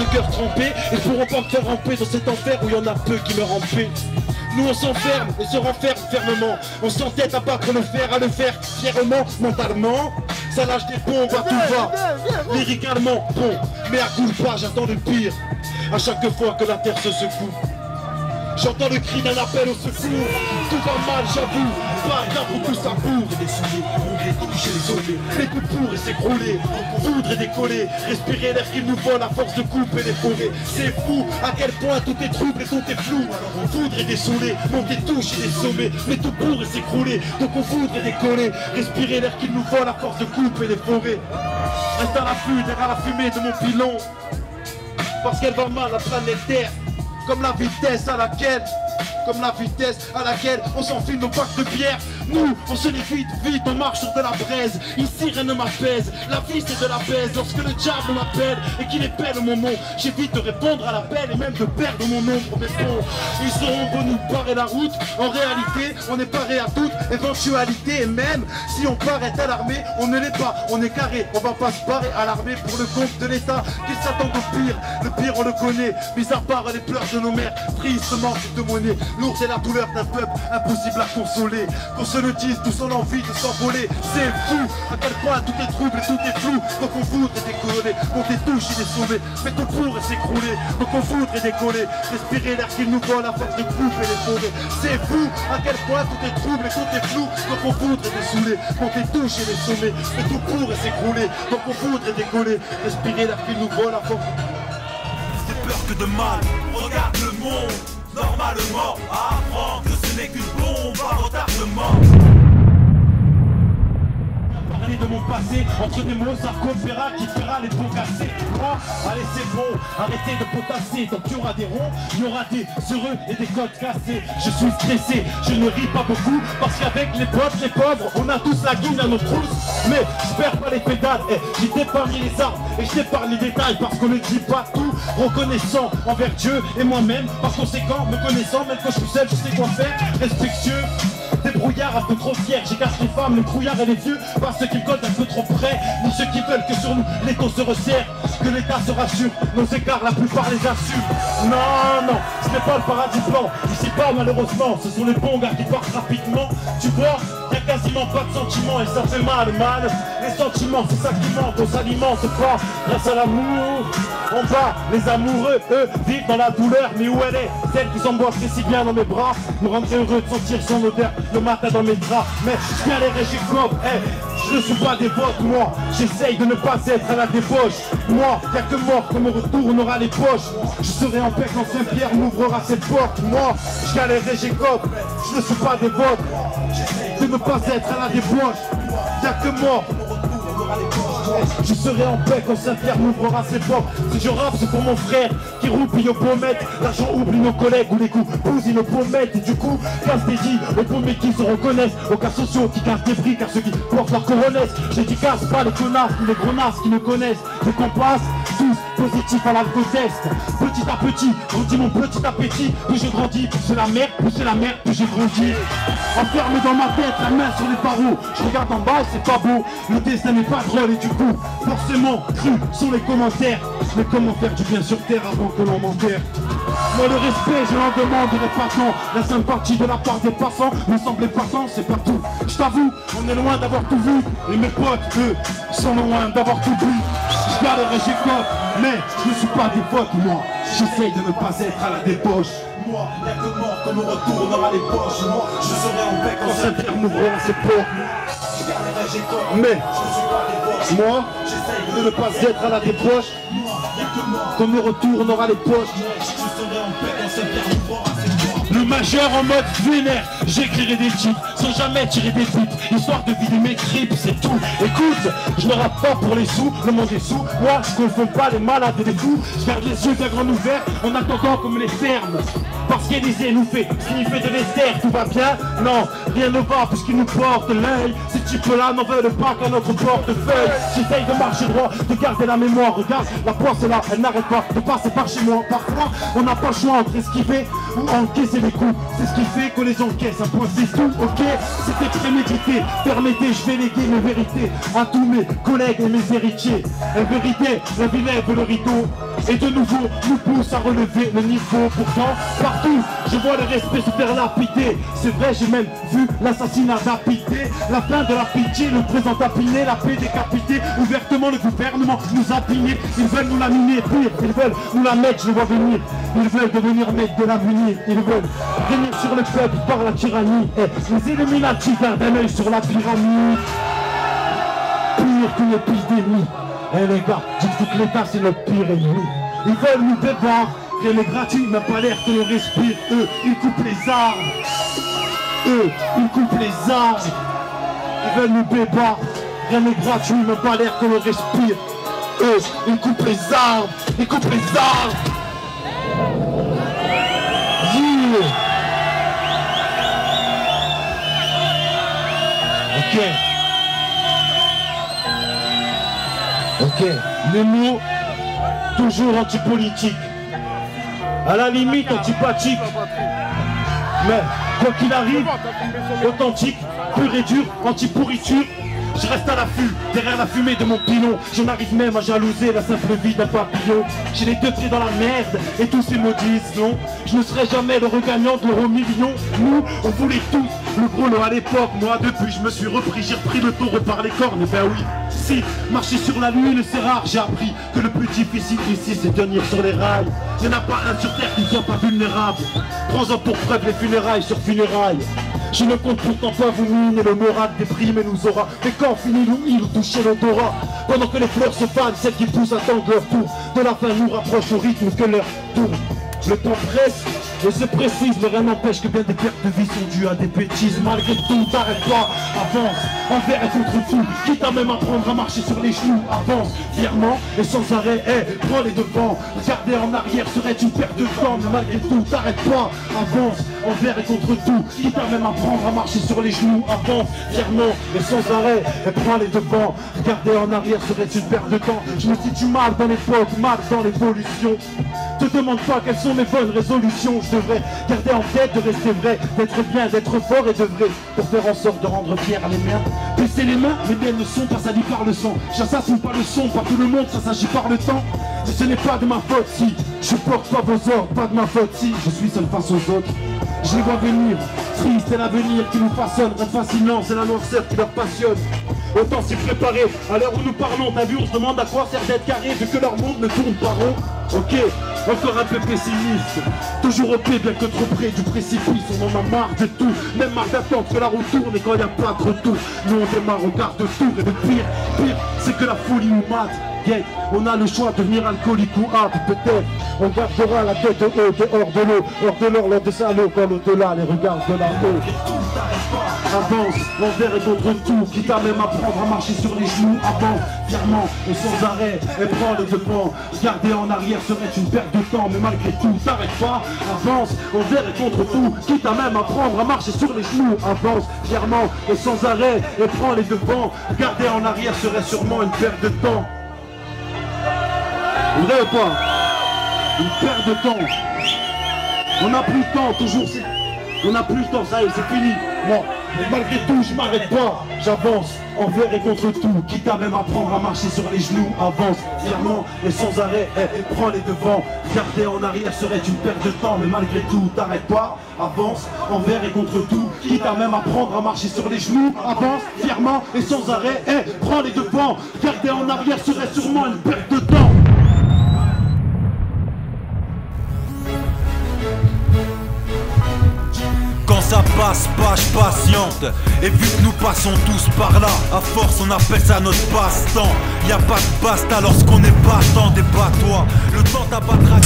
le cœur trempé, ils pourront pas me faire ramper dans cet enfer où il y en a peu qui meurent en paix. Nous on s'enferme et se renferme fermement. On s'entête à battre le fer, à le faire fièrement, mentalement. Ça lâche des bombes à tout va, lyricalement, bon. Mais à coup de pas, j'attends le pire. À chaque fois que la terre se secoue, j'entends le cri d'un appel au secours. Tout va mal, j'avoue, pas d'arbre où tout ça bourre. Les coups pour et s'écrouler, foudre et décoller, respirer l'air qu'il nous vole à force de couper les forêts. C'est fou à quel point tout est trouble et tout est flou. Foudre et dessoler, monter touche et des sommets, mais tout pour et s'écrouler. Donc on foudre et décoller, respirer l'air qu'il nous vole à force de couper les forêts. Reste à l'affût derrière la fumée de mon pilon, parce qu'elle va mal la planète Terre. Comme la vitesse à laquelle on s'enfile nos packs de pierre. Nous, on se l'évite vite, on marche sur de la braise. Ici rien ne m'apaise, la vie c'est de la baise. Lorsque le diable m'appelle et qu'il épelle mon nom, j'évite de répondre à l'appel et même de perdre mon nombre. Mais bon, ils sauront beau nous barrer la route. En réalité, on est paré à toute éventualité. Et même si on paraît alarmé, on ne l'est pas, on est carré. On va pas se barrer à l'armée pour le compte de l'État qui s'attend au pire. Le pire on le connaît, mis à part les pleurs de nos mères, tristement de monnaie. Lourde est la douleur d'un peuple, impossible à consoler. Qu'on se le dise, tous ont envie de s'envoler. C'est fou, à quel point tout est trouble et tout est flou. Donc on foudre et décoller, on touche et sauvé. Mais tout pour et s'écrouler, donc on foudre et décoller. Respirer l'air qu'il nous vole à force de couper les forêts. C'est fou, à quel point tout est trouble et tout est flou. Donc on foudre et dessouler, on touche et les sommets. Mais tout pour et s'écrouler, donc on foudre et décoller. Respirer l'air qu'il nous vole à force de... C'est peur que de mal, regarde le monde. Normalement, à apprendre que ce n'est qu'une bombe à retardement. Parler de mon passé, entre des mots, Sarko Ferra qui fera les pots cassés. Oh, allez c'est bon, arrêtez de potasser. Tant qu'il y aura des ronds, il y aura des heureux et des côtes cassées. Je suis stressé, je ne ris pas beaucoup, parce qu'avec les potes, les pauvres, on a tous la guine à nos trousses. Mais je perds pas les pédales, j'ai dépargné les arbres et je t'épargne les détails, parce qu'on ne dit pas tout, reconnaissant envers Dieu et moi-même. Par conséquent, me connaissant, même quand je suis seul, je sais quoi faire, respectueux. Des brouillards un peu trop fiers, j'écarte les femmes, les brouillards et les vieux, pas ceux qui me codent un peu trop près, ni ceux qui veulent que sur nous l'étau se resserre, que l'État se rassure, nos écarts la plupart les assument. Non, non, ce n'est pas le paradis blanc, ici pas malheureusement, ce sont les bons gars qui partent rapidement, tu vois, y a quasiment pas de sentiments et ça fait mal, les sentiments c'est ça qui manque, on s'alimente pas grâce à l'amour. En bas, les amoureux, eux, vivent dans la douleur, mais où elle est? Celle qui s'emboîterait si bien dans mes bras, me rendrait heureux de sentir son odeur le matin dans mes draps. Mais je viens les Régicop, je ne suis pas dévote, moi, j'essaye de ne pas être à la débauche. Moi, y'a que mort qu'on me retournera les poches. Je serai en paix quand Saint-Pierre m'ouvrira cette porte. Moi, je viens les Régicop, je ne suis pas dévote, de ne pas être à la débauche. Y'a que mort. Je serai en paix quand Saint-Pierre m'ouvrira ses portes. Si je rappe c'est pour mon frère qui roupille aux pommettes. L'argent oublie nos collègues ou les coups bousillent nos pommettes. Et du coup casse des dits aux paumés qui se reconnaissent, aux cas sociaux qui cassent des prix car ceux qui portent leur coronesse. J'ai dit casse pas les connards ou les gros nasses qui me connaissent. Mais qu'on passe tous positifs à l'alco-test. Petit à petit, grandis mon petit appétit. Plus je grandis, plus c'est la merde, plus c'est la merde, plus j'ai grandi. Enfermé dans ma tête, la main sur les barreaux. Je regarde en bas et c'est pas beau. Le destin n'est pas drôle et du coup, forcément, cru sont les commentaires. Mais comment faire du bien sur terre avant que l'on m'enterre? Moi le respect, je l'en demanderai pas tant. La sympathie de la part des passants me semblait pas tant, c'est pas tout. Je t'avoue, on est loin d'avoir tout vu. Et mes potes, eux, sont loin d'avoir tout vu. Je garde les Régicop, mais je ne suis pas des potes, moi. J'essaye de ne pas être à la débauche. Moi, y'a que mort qu'on me retournera les poches. Moi, je serai en paix Quand Saint-Pierre m'ouvrira ses portes. Je garde les Régicop, mais je ne suis pas des poches. moi, j'essaye de ne pas être à la débauche. Moi, y'a que mort qu'on me retournera les poches. je serai en paix quand Saint-Pierre m'ouvrira ses portes. Le majeur en mode vénère, j'écrirai des titres sans jamais tirer des bites, histoire de vider mes tripes, c'est tout. Écoute, je ne rappe pas pour les sous, le monde est sous. Moi, je confonds pas les malades et les fous. Je garde les yeux bien grands ouverts en attendant comme les fermes. Parce qu'Élysée nous fait sniffer de l'esther, tout va bien? Non, rien ne va puisqu'il nous porte l'œil. Ces types-là n'en veulent pas qu'à notre portefeuille. J'essaye de marcher droit, de garder la mémoire. Regarde, la poisse est là, elle n'arrête pas de passer par chez moi. Parfois, on n'a pas le choix entre esquiver ou encaisser les coups. C'est ce qui fait qu'on les encaisse, un point c'est tout, ok? C'était prémédité, permettez, je vais léguer mes vérités à tous mes collègues et mes héritiers. La vérité, la vie lève le rideau. et de nouveau nous pousse à relever le niveau. Pourtant, partout, je vois le respect se faire lapider. C'est vrai, j'ai même vu l'assassinat rapidé, la fin de la pitié, le présent tapiné, la paix décapitée. Ouvertement, le gouvernement nous a pinés. Ils veulent nous laminer, pire, ils veulent nous la mettre, je le vois venir. Ils veulent devenir maîtres de l'avenir. Ils veulent régner sur le peuple par la tyrannie. Et les Illuminati gardent un œil sur la pyramide. Pire qu'une épidémie. Eh les gars, dites-vous que l'État c'est notre pire ennemi. Ils veulent nous débarquer, rien n'est gratuit, même pas l'air que l'on respire. Eux, ils coupent les arbres. Eux, ils coupent les arbres. Ils veulent nous débarquer, rien n'est gratuit, même pas l'air que l'on respire. Eux, ils coupent les arbres. Ils coupent les arbres. Yeah. Ok, les mots toujours antipolitiques, à la limite antipathique, mais quoi qu'il arrive, authentique, pur et dur, anti-pourriture. Je reste à l'affût, derrière la fumée de mon pilon. J'en arrive même à jalouser la simple vie d'un papillon. J'ai les deux pieds dans la merde et tous ces mots disent non. Je ne serai jamais le regagnant de l'euro million. Nous, on voulait tous le gros lot à l'époque. Moi, depuis, je me suis repris, j'ai repris le taureau par les cornes. Ben oui, si, marcher sur la lune, c'est rare. J'ai appris que le plus difficile ici, c'est tenir sur les rails. Il n'y en a pas un sur terre qui ne soit pas vulnérable. Prends-en pour preuve les funérailles sur funérailles. Je ne compte pourtant pas vous miner, le moral déprime et nous aura. Mais quand finit nous toucher l'odorat, pendant que les fleurs se fanent, celles qui poussent attendent leur tour. De la fin nous rapproche au rythme que leur tourne. Le temps presse et se précise, mais rien n'empêche que bien des pertes de vie sont dues à des bêtises. Malgré tout, t'arrête pas, avance, envers et contre tout, quitte à même apprendre à marcher sur les genoux. Avance, fièrement et sans arrêt, prends les devants. Regarder en arrière serait une perte de temps, mais malgré tout, t'arrête pas, avance, envers et contre tout, quitte à même apprendre à marcher sur les genoux. Avance, fièrement et sans arrêt, prends les devants. Regarder en arrière serait une perte de temps. Je me situe mal dans l'époque, mal dans l'évolution. Te demande pas quelles sont mes bonnes résolutions. Je devrais garder en tête de rester vrai, d'être bien, d'être fort et de vrai, pour faire en sorte de rendre fiers les miens. Baisser les mains, les miennes ne sont pas salies par le sang. J'assassine pas le son, pas tout le monde, ça s'agit par le temps. Et ce n'est pas de ma faute si je porte pas vos ordres, pas de ma faute si je suis seul face aux autres. Je les vois venir, triste c'est l'avenir qui nous façonne, rien de fascinant, c'est la noirceur qui leur passionne. Autant s'y préparer, à l'heure où nous parlons, t'as vu, on se demande à quoi sert d'être carré, vu que leur monde ne tourne pas rond. Ok, encore un peu pessimiste, toujours au pied, bien que trop près du précipice. On en a marre de tout, même marre d'attendre que la roue tourne. Et quand il n'y a pas de retour, nous on démarre au quart de tour. Et le pire, c'est que la folie nous mate. Yeah. On a le choix de devenir alcoolique ou hâte, peut-être. On gardera la tête haute et hors de l'eau, hors de l'or, lors de sa l'eau, quand l'au-delà les regards de la haut. Avance, envers et contre tout, quitte à même apprendre à marcher sur les genoux. Avance, fièrement et sans arrêt, et prends les devants. Garder en arrière serait une perte de temps, mais malgré tout, t'arrête pas. Avance, envers et contre tout, quitte à même apprendre à marcher sur les genoux. Avance, fièrement et sans arrêt, et prends les devants. Garder en arrière serait sûrement une perte de temps. Vrai ou pas? Une perte de temps. On n'a plus le temps, toujours c'est... On n'a plus le temps, ça y est, c'est fini. Bon, mais malgré tout, je m'arrête pas. J'avance, envers et contre tout. Quitte à même apprendre à marcher sur les genoux. Avance, fièrement et sans arrêt, prends les devants. Garder en arrière serait une perte de temps, mais malgré tout, t'arrête pas. Avance, envers et contre tout. Quitte à même apprendre à marcher sur les genoux. Avance, fièrement et sans arrêt, prends les devants. Garder en arrière serait sûrement une perte de temps. Quand ça passe, page patiente. Et vu que nous passons tous par là, à force on appelle ça notre passe-temps. Y'a pas de basta lorsqu'on est battant, débat-toi. Le temps t'abattra.